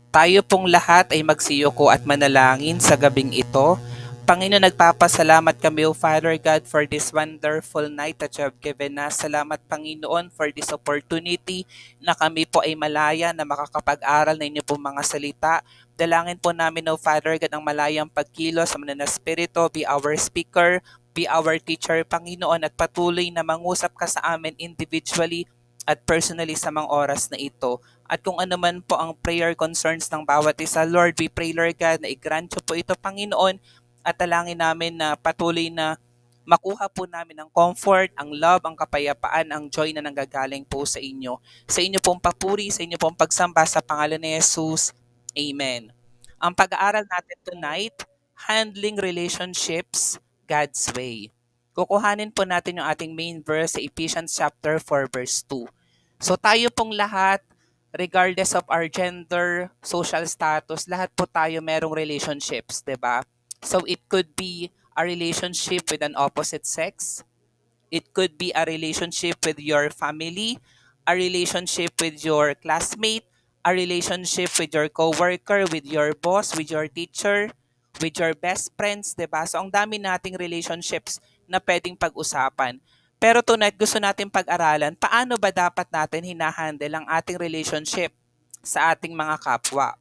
Tayo pong lahat ay magsiyuko at manalangin sa gabing ito. Panginoon, nagpapasalamat kami, O Father God, for this wonderful night that you have given us. Salamat, Panginoon, for this opportunity na kami po ay malaya na makakapag-aral na inyo pong mga salita. Dalangin po namin, O Father God, ang malayang pagkilos sa mga Espiritu, be our speaker, be our teacher, Panginoon, at patuloy na mangusap ka sa amin individually at personally sa mga oras na ito. At kung ano man po ang prayer concerns ng bawat isa, Lord, we pray, Lord God, na i-grant po ito, Panginoon, at talangin namin na patuloy na makuha po namin ang comfort, ang love, ang kapayapaan, ang joy na nanggagaling po sa inyo. Sa inyo pong papuri, sa inyo pong pagsamba sa pangalan ni Jesus. Amen. Ang pag-aaral natin tonight, Handling Relationships God's Way. Kukuhanin po natin yung ating main verse sa Ephesians chapter 4 verse 2. So tayo pong lahat, regardless of our gender, social status, lahat po tayo merong relationships, 'di ba? So it could be a relationship with an opposite sex. It could be a relationship with your family, a relationship with your classmate, a relationship with your coworker, with your boss, with your teacher, with your best friends, 'di ba? So ang dami nating relationships na pwedeng pag-usapan. Pero tonight gusto natin pag-aralan paano ba dapat natin hinahandle ang ating relationship sa ating mga kapwa.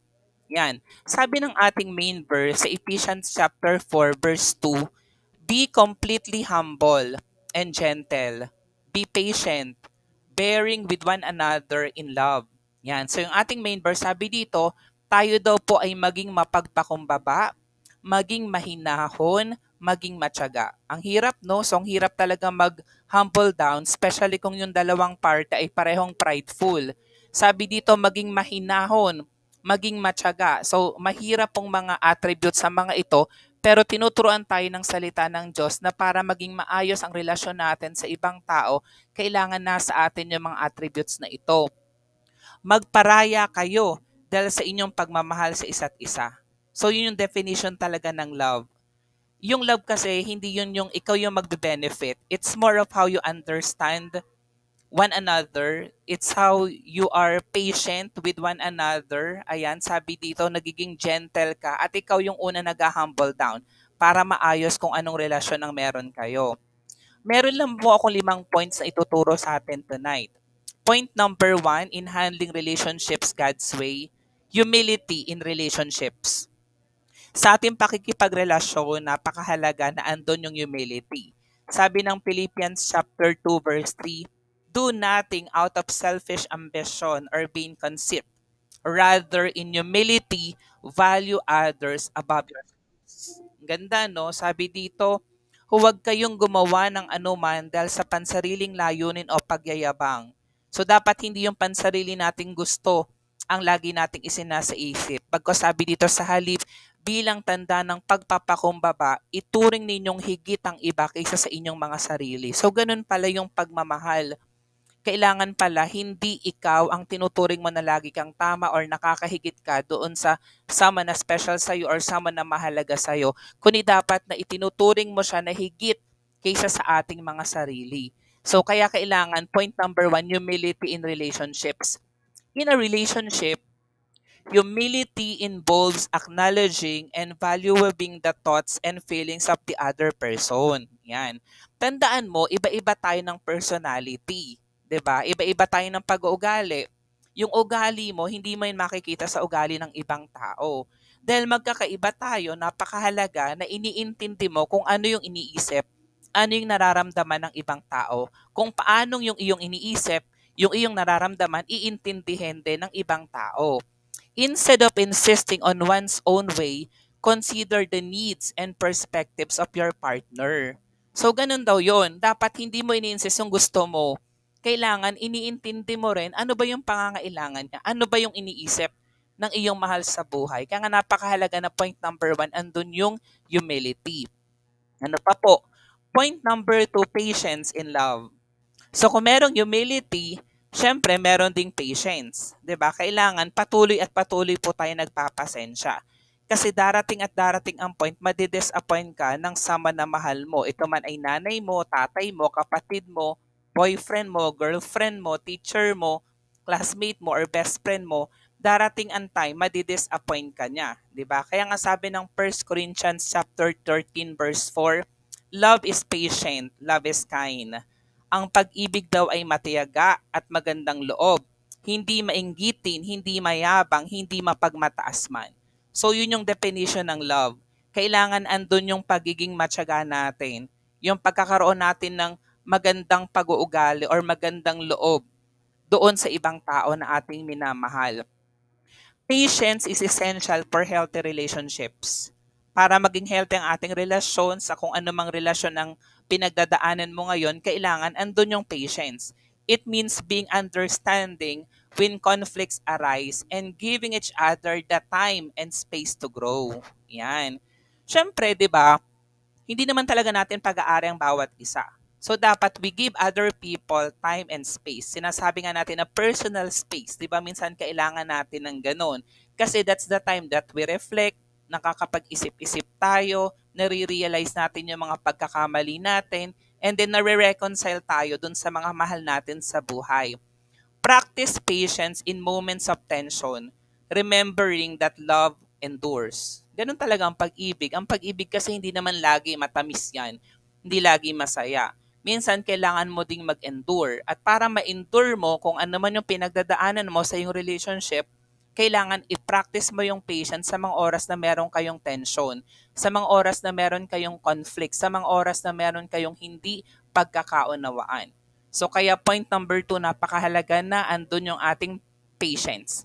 Yan. Sabi ng ating main verse sa Ephesians chapter 4 verse 2, be completely humble and gentle. Be patient, bearing with one another in love. Yan. So yung ating main verse, sabi dito, tayo daw po ay maging mapagpakumbaba, maging mahinahon, maging matyaga. Ang hirap, no? So ang hirap talaga mag-humble down, especially kung yung dalawang parte ay parehong prideful. Sabi dito, maging mahinahon, maging matyaga. So mahirap pong mga attributes sa mga ito, pero tinuturuan tayo ng salita ng Diyos na para maging maayos ang relasyon natin sa ibang tao, kailangan nasa atin yung mga attributes na ito. Magparaya kayo dahil sa inyong pagmamahal sa isa't isa. So yun yung definition talaga ng love. Yung love kasi, hindi yun yung ikaw yung magbe-benefit. It's more of how you understand one another. It's how you are patient with one another. Ayan, sabi dito, nagiging gentle ka at ikaw yung una nag-humble down para maayos kung anong relasyon ang meron kayo. Meron lang po akong 5 points na ituturo sa atin tonight. Point number 1 in handling relationships God's way, humility in relationships. Sa ating pakikipagrelasyon, napakahalaga na andun yung humility. Sabi ng Philippians chapter 2 verse 3, do nothing out of selfish ambition or vain conceit. Rather, in humility, value others above yourselves. Ganda, no? Sabi dito, huwag kayong gumawa ng anuman dahil sa pansariling layunin o pagyayabang. So, dapat hindi yung pansarili nating gusto ang lagi nating isinasa isip. Pagka sabi dito sa halip, bilang tanda ng pagpapakumbaba, ituring ninyong higit ang iba kaysa sa inyong mga sarili. So, ganun pala yung pagmamahal. Kailangan pala hindi ikaw ang tinuturing mo na lagi kang tama or nakakahigit ka doon sa someone na special sa'yo or someone na mahalaga sa'yo, kundi dapat na itinuturing mo siya na higit kaysa sa ating mga sarili. So kaya kailangan, point number 1, humility in relationships. In a relationship, humility involves acknowledging and valuing the thoughts and feelings of the other person. Yan. Tandaan mo, iba-iba tayo ng personality. 'Di ba? Iba-iba tayo ng pag-uugali. Yung ugali mo, hindi mo yun makikita sa ugali ng ibang tao. Dahil magkakaiba tayo, napakahalaga na iniintindi mo kung ano yung iniisip, ano yung nararamdaman ng ibang tao, kung paanong yung iyong iniisip, yung iyong nararamdaman, iintindihin din ng ibang tao. Instead of insisting on one's own way, consider the needs and perspectives of your partner. So, ganun daw yon. Dapat hindi mo ini-insist yung gusto mo. Kailangan iniintindi mo rin ano ba yung pangangailangan niya, ano ba yung iniisip ng iyong mahal sa buhay. Kaya nga napakahalaga na point number 1, andun yung humility. Ano pa po? Point number 2, patience in love. So kung merong humility, syempre meron ding patience. 'Di ba? Kailangan patuloy at patuloy po tayo nagpapasensya. Kasi darating at darating ang point, madidisappoint ka ng sama na mahal mo. Ito man ay nanay mo, tatay mo, kapatid mo, boyfriend mo, girlfriend mo, teacher mo, classmate mo or best friend mo, darating ang time, madi-disappoint ka niya. 'Di ba? Kaya nga sabi ng 1 Corinthians chapter 13 verse 4, love is patient, love is kind. Ang pag-ibig daw ay matiyaga at magandang loob. Hindi mainggitin, hindi mayabang, hindi mapagmataas man. So yun yung definition ng love. Kailangan andun yung pagiging matyaga natin. Yung pagkakaroon natin ng magandang pag-uugali or magandang loob doon sa ibang tao na ating minamahal. Patience is essential for healthy relationships. Para maging healthy ang ating relasyon sa kung anumang relasyon ang pinagdadaanan mo ngayon, kailangan andun yung patience. It means being understanding when conflicts arise and giving each other the time and space to grow. Yan. Siyempre, di ba, hindi naman talaga natin pag-aari ang bawat isa. So dapat we give other people time and space. Sinasabi nga natin na personal space. Di ba minsan kailangan natin ng ganun. Kasi that's the time that we reflect, nakakapag-isip-isip tayo, nare-realize natin yung mga pagkakamali natin, and then nare-reconcile tayo dun sa mga mahal natin sa buhay. Practice patience in moments of tension, remembering that love endures. Ganun talaga ang pag-ibig. Ang pag-ibig kasi hindi naman lagi matamis yan. Hindi lagi masaya. Minsan kailangan mo ding mag-endure. At para ma-endure mo kung ano man yung pinagdadaanan mo sa iyong relationship, kailangan i-practice mo yung patience sa mga oras na meron kayong tension, sa mga oras na meron kayong conflict, sa mga oras na meron kayong hindi pagkakaunawaan. So kaya point number 2, napakahalaga na andun yung ating patience.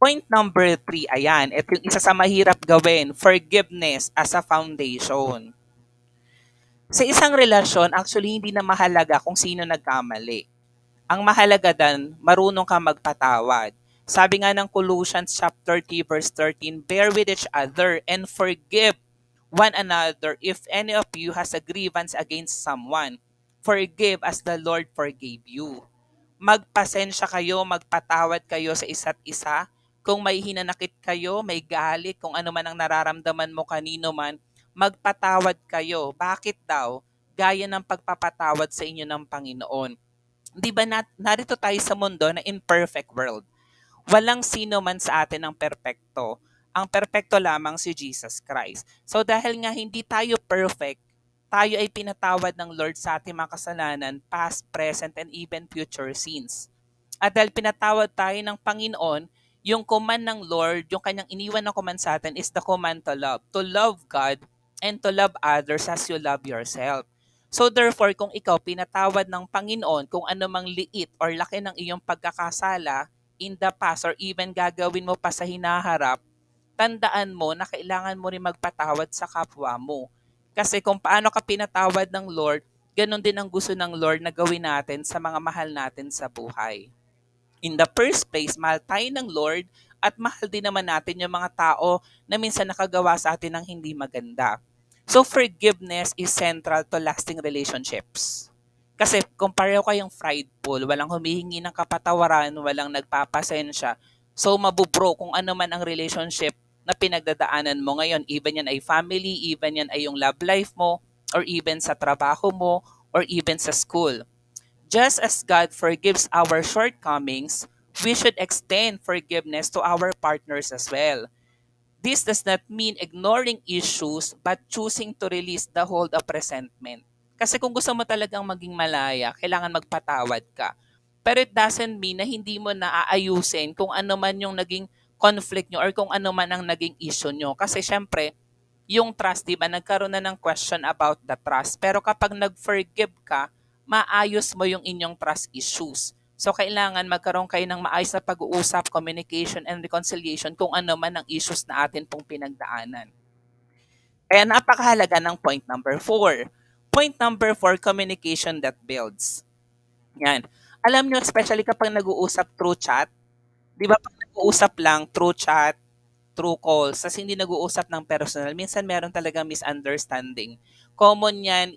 Point number 3, ayan, ito yung isa sa mahirap gawin, forgiveness as a foundation. Sa isang relasyon, actually hindi na mahalaga kung sino nagkamali. Ang mahalaga dan, marunong ka magpatawad. Sabi nga ng Colossians chapter 3 verse 13, bear with each other and forgive one another if any of you has a grievance against someone. Forgive as the Lord forgave you. Magpasensya kayo, magpatawad kayo sa isa't isa. Kung may hinanakit kayo, may galit, kung ano man ang nararamdaman mo kanino man, magpatawad kayo. Bakit daw? Gaya ng pagpapatawad sa inyo ng Panginoon. Di ba narito tayo sa mundo na imperfect world? Walang sino man sa atin ang perpekto. Ang perpekto lamang si Jesus Christ. So dahil nga hindi tayo perfect, tayo ay pinatawad ng Lord sa ating mga kasalanan, past, present, and even future sins. At dahil pinatawad tayo ng Panginoon, yung command ng Lord, yung kanyang iniwan na command sa atin is the command to love. To love God and to love others as you love yourself. So therefore, kung ikaw pinatawad ng Panginoon kung ano mang liit or laki ng iyong pagkakasala in the past or even gagawin mo pa sa hinaharap, tandaan mo na kailangan mo rin magpatawad sa kapwa mo. Kasi kung paano ka pinatawad ng Lord, ganun din ang gusto ng Lord na gawin natin sa mga mahal natin sa buhay. In the first place, mahal tayo ng Lord at mahal din naman natin yung mga tao na minsan nakagawa sa atin ng hindi maganda. So forgiveness is central to lasting relationships. Kasi kung pareho kayong prideful, walang humihingi ng kapatawaran, walang nagpapasensya, so mabubro kung ano man ang relationship na pinagdadaanan mo ngayon. Even yan ay family, even yan ay yung love life mo, or even sa trabaho mo, or even sa school. Just as God forgives our shortcomings, we should extend forgiveness to our partners as well. This does not mean ignoring issues but choosing to release the hold of resentment. Kasi kung gusto mo talagang maging malaya, kailangan magpatawad ka. Pero it doesn't mean na hindi mo naaayusin kung ano man yung naging conflict nyo or kung ano man ang naging issue nyo. Kasi syempre, yung trust, di ba, nagkaroon na ng question about the trust. Pero kapag nag-forgive ka, maayos mo yung inyong trust issues. So, kailangan magkaroon kayo ng maayos na pag-uusap, communication, and reconciliation kung ano man ang issues na atin pong pinagdaanan. Kaya napakahalaga ng point number 4. Point number 4, communication that builds. Yan. Alam nyo, especially kapag nag-uusap through chat, di ba pag nag-uusap lang through chat, through calls, tas hindi nag-uusap ng personal, minsan meron talaga misunderstanding. Common yan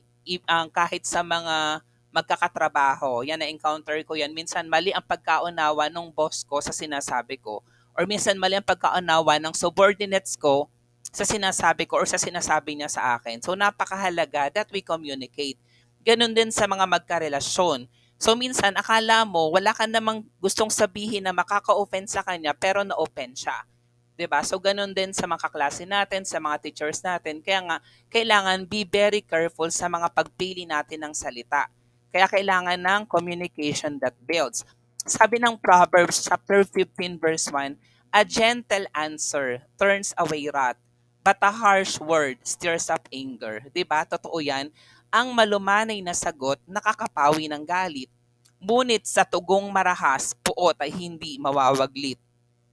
kahit sa mga magkakatrabaho. Yan, na-encounter ko yan. Minsan mali ang pagkaunawa ng boss ko sa sinasabi ko. Or minsan mali ang pagkaunawa ng subordinates ko sa sinasabi ko or sa sinasabi niya sa akin. So napakahalaga that we communicate. Ganun din sa mga magkarelasyon. So minsan akala mo wala ka namang gustong sabihin na makaka-offend sa kanya pero na-offend siya. 'Di ba? So ganun din sa mga kaklase natin, sa mga teachers natin. Kaya nga kailangan be very careful sa mga pagpili natin ng salita. Kaya kailangan ng communication that builds. Sabi ng Proverbs chapter 15 verse 1, a gentle answer turns away wrath, but a harsh word stirs up anger. 'Di ba? Totoo 'yan. Ang malumanay na sagot nakakapawi ng galit. Ngunit sa tugong marahas, puot ay hindi mawawaglit.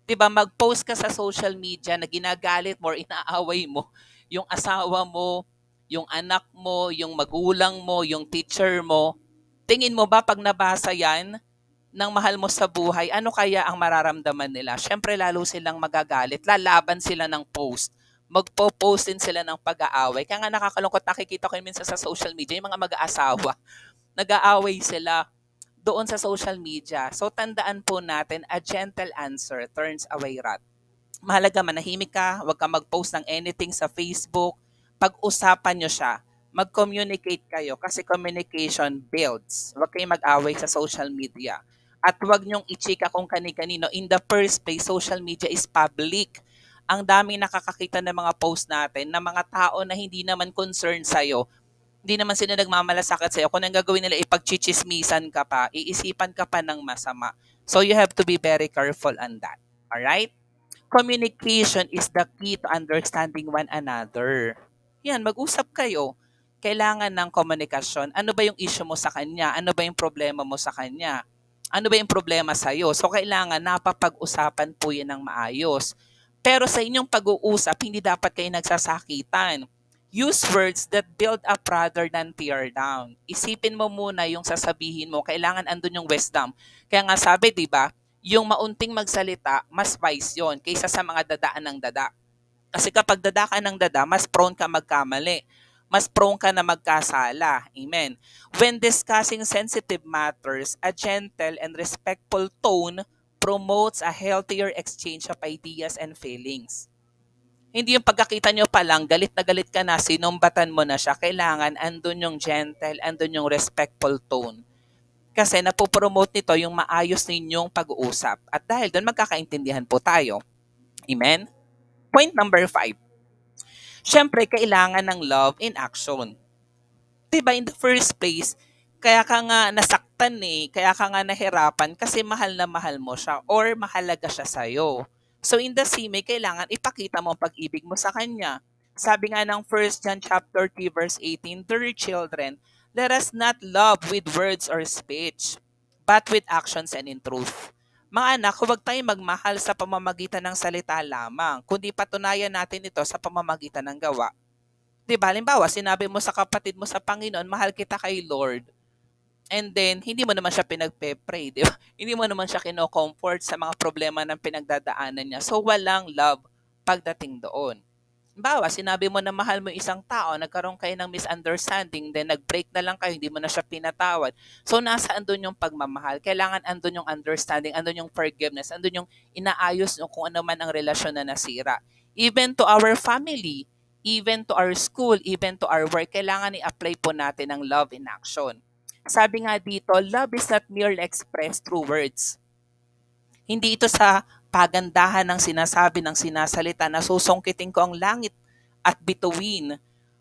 'Di ba, mag-post ka sa social media na ginagalit mo or inaaway mo yung asawa mo, yung anak mo, yung magulang mo, yung teacher mo. Tingin mo ba pag nabasa 'yan ng mahal mo sa buhay, ano kaya ang mararamdaman nila? Siyempre lalo silang magagalit, lalaban sila ng post. Magpo-post din sila ng pag-aaway. Kaya nga nakakalungkot, nakikita ko yun minsan sa social media, yung mga mag-aasawa, nag-aaway sila doon sa social media. So tandaan po natin, a gentle answer turns away wrath. Mahalaga manahimik ka, huwag ka mag-post ng anything sa Facebook. Pag-usapan nyo siya. Mag-communicate kayo kasi communication builds. Huwag kayong mag-away sa social media. At huwag nyong ichika kung kani-kanino. In the first place, social media is public. Ang daming nakakakita ng mga post natin na mga tao na hindi naman concerned sa'yo, hindi naman sila nagmamalasakit sa'yo. Kung ang gagawin nila, ipagchichismisan ka pa, iisipan ka pa ng masama. So you have to be very careful on that. Alright? Communication is the key to understanding one another. Yan, mag-usap kayo. Kailangan ng komunikasyon. Ano ba yung issue mo sa kanya? Ano ba yung problema mo sa kanya? Ano ba yung problema sa'yo? So, kailangan napapag-usapan po yan ng maayos. Pero sa inyong pag-uusap, hindi dapat kayo nagsasakitan. Use words that build up rather than tear down. Isipin mo muna yung sasabihin mo. Kailangan andun yung wisdom. Kaya nga sabi, di ba, yung maunting magsalita, mas wise yon kaysa sa mga dadaan ng dada. Kasi kapag dada ka ng dada, mas prone ka magkamali. Mas prone ka na magkasala. Amen. When discussing sensitive matters, a gentle and respectful tone promotes a healthier exchange of ideas and feelings. Hindi yung pagkakita nyo pa lang, galit na galit ka na, sinumbatan mo na siya. Kailangan andun yung gentle, andun yung respectful tone. Kasi napopromote nito yung maayos ninyong pag-uusap. At dahil doon magkakaintindihan po tayo. Amen? Point number 5. Siyempre, kailangan ng love in action. Diba, in the first place, kaya ka nga nasaktan kaya ka nga nahirapan kasi mahal na mahal mo siya or mahalaga siya sa'yo. So in the same way, kailangan ipakita mo ang pag-ibig mo sa kanya. Sabi nga ng 1 John chapter 3 verse 18, dear children, let us not love with words or speech, but with actions and in truth. Mga anak, huwag tayong magmahal sa pamamagitan ng salita lamang, kundi patunayan natin ito sa pamamagitan ng gawa. Diba, halimbawa, sinabi mo sa kapatid mo sa Panginoon, mahal kita kay Lord. And then, hindi mo naman siya pinagpe-pray, di ba? Hindi mo naman siya kino-comfort sa mga problema ng pinagdadaanan niya. So, walang love pagdating doon. Bawa, sinabi mo na mahal mo isang tao, nagkaroon kayo ng misunderstanding, then nag-break na lang kayo, hindi mo na siya pinatawad. So, nasa andun yung pagmamahal. Kailangan andun yung understanding, andun yung forgiveness, andun yung inaayos nyo kung ano man ang relasyon na nasira. Even to our family, even to our school, even to our work, kailangan i-apply po natin ang love in action. Sabi nga dito, love is not merely expressed through words. Hindi ito sa pagandahan ng sinasabi ng sinasalita na susungkitin ko ang langit at bituin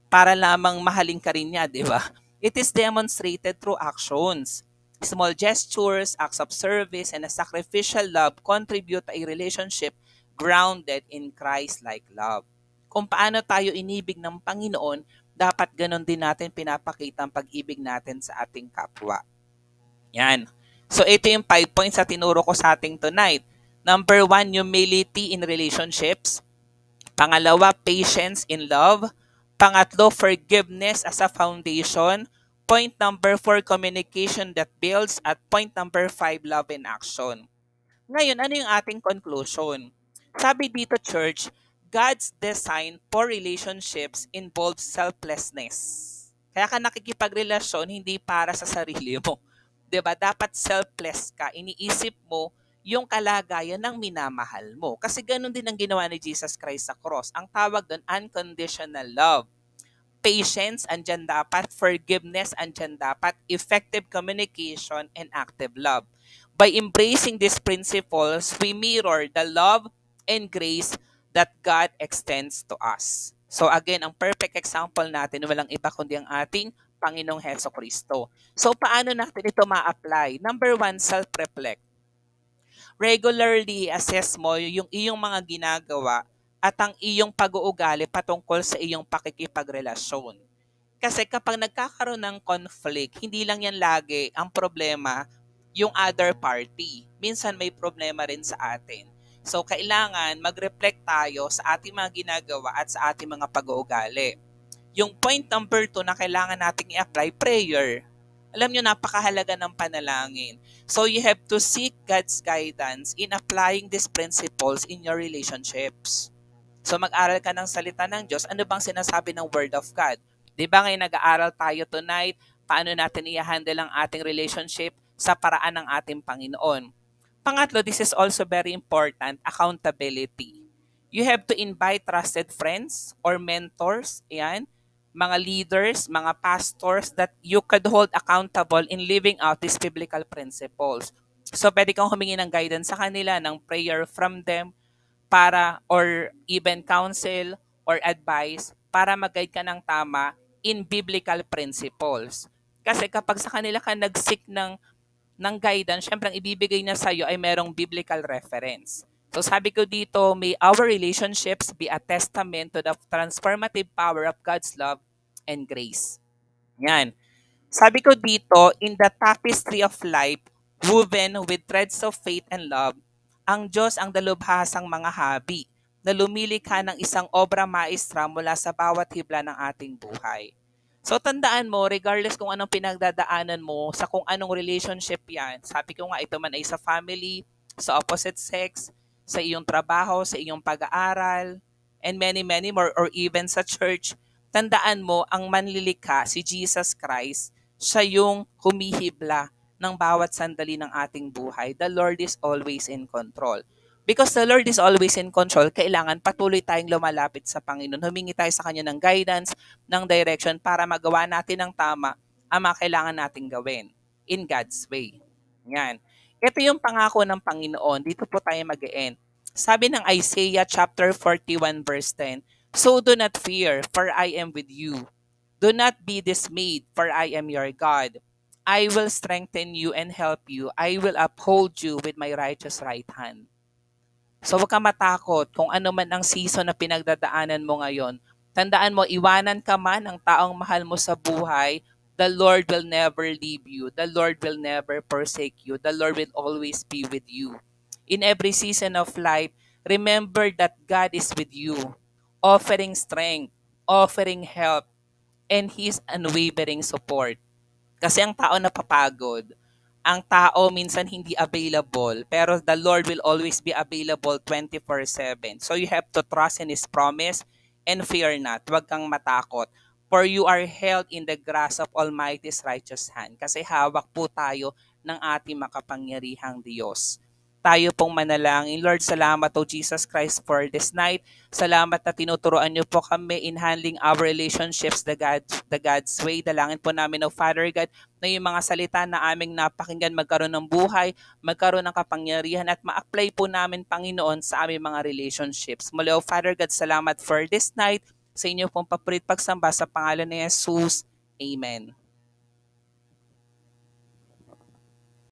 para lamang mahalin ka rin niya, di ba? It is demonstrated through actions. Small gestures, acts of service, and a sacrificial love contribute to a relationship grounded in Christ-like love. Kung paano tayo inibig ng Panginoon, dapat ganon din natin pinapakita ang pag-ibig natin sa ating kapwa. Yan. So, ito yung 5 points na tinuro ko sa ating tonight. Number 1, humility in relationships. Pangalawa, patience in love. Pangatlo, forgiveness as a foundation. Point number 4, communication that builds. At point number 5, love in action. Ngayon, ano yung ating conclusion? Sabi dito, church, God's design for relationships involves selflessness. Kaya ka nakikipagrelasyon hindi para sa sarili mo. 'Di ba? Dapat selfless ka. Iniisip mo yung kalagayan ng minamahal mo. Kasi ganun din ang ginawa ni Jesus Christ sa cross. Ang tawag doon, unconditional love. Patience, andyan dapat. Forgiveness, andyan dapat. Effective communication, and active love. By embracing these principles, we mirror the love and grace that God extends to us. So again, ang perfect example natin, walang iba kundi ang ating Panginoong Heso Kristo. So paano natin ito ma-apply? Number one, self-reflect. Regularly assess mo yung iyong mga ginagawa at ang iyong pag-uugali patungkol sa iyong pakikipagrelasyon. Kasi kapag nagkakaroon ng conflict, hindi lang yan lagi ang problema yung other party. Minsan may problema rin sa atin. So kailangan mag-reflect tayo sa ating mga ginagawa at sa ating mga pag-uugali. Yung point number 2 na kailangan nating i-apply, prayer. Alam nyo, napakahalaga ng panalangin. So you have to seek God's guidance in applying these principles in your relationships. So mag-aral ka ng salita ng Diyos. Ano bang sinasabi ng Word of God? Di ba ngayon nag-aaral tayo tonight, paano natin i-handle ang ating relationship sa paraan ng ating Panginoon. Pangatlo, this is also very important, accountability. You have to invite trusted friends or mentors, yan, mga leaders, mga pastors that you could hold accountable in living out these biblical principles. So pwede kang humingi ng guidance sa kanila, ng prayer from them, para or even counsel or advice para mag-guide ka ng tama in biblical principles. Kasi kapag sa kanila ka nag-seek ng guidance, syempre ang ibibigay niya sa iyo ay merong biblical reference. So sabi ko dito, may our relationships be a testament to the transformative power of God's love and grace. Yan. Sabi ko dito, in the tapestry of life, woven with threads of faith and love, ang Diyos ang dalubhasang mga habi na lumilikha ng isang obra maestra mula sa bawat hibla ng ating buhay. So tandaan mo, regardless kung anong pinagdadaanan mo, sa kung anong relationship yan, sabi ko nga ito man ay sa family, sa opposite sex, sa iyong trabaho, sa iyong pag-aaral, and many more, or even sa church, tandaan mo, ang manlilikha, si Jesus Christ, siya yung humihibla ng bawat sandali ng ating buhay. The Lord is always in control. Because the Lord is always in control, kailangan patuloy tayong lumalapit sa Panginoon. Humingi tayo sa Kanya ng guidance, ng direction para magawa natin ng tama ang mga kailangan nating gawin in God's way. Yan. Ito yung pangako ng Panginoon. Dito po tayo mag-e-end. Sabi ng Isaiah chapter 41 verse 10, "So do not fear, for I am with you. Do not be dismayed, for I am your God. I will strengthen you and help you. I will uphold you with my righteous right hand." So huwag kang matakot kung ano man ang season na pinagdadaanan mo ngayon. Tandaan mo, iwanan ka man ang taong mahal mo sa buhay, the Lord will never leave you. The Lord will never forsake you. The Lord will always be with you. In every season of life, remember that God is with you, offering strength, offering help, and His unwavering support. Kasi ang tao napapagod. Ang tao minsan hindi available, pero the Lord will always be available 24/7. So you have to trust in His promise and fear not. Huwag kang matakot. For you are held in the grasp of Almighty's righteous hand. Kasi hawak po tayo ng ating makapangyarihang Diyos. Tayo pong manalangin. Lord, salamat o Jesus Christ for this night. Salamat na tinuturoan niyo po kami in handling our relationships the God's way. Dalangin po namin o Father God na yung mga salita na aming napakinggan magkaroon ng buhay, magkaroon ng kapangyarihan at ma-apply po namin, Panginoon, sa aming mga relationships. Muli o Father God, salamat for this night. Sa inyo pong papurit pagsamba sa pangalan ni Jesus. Amen.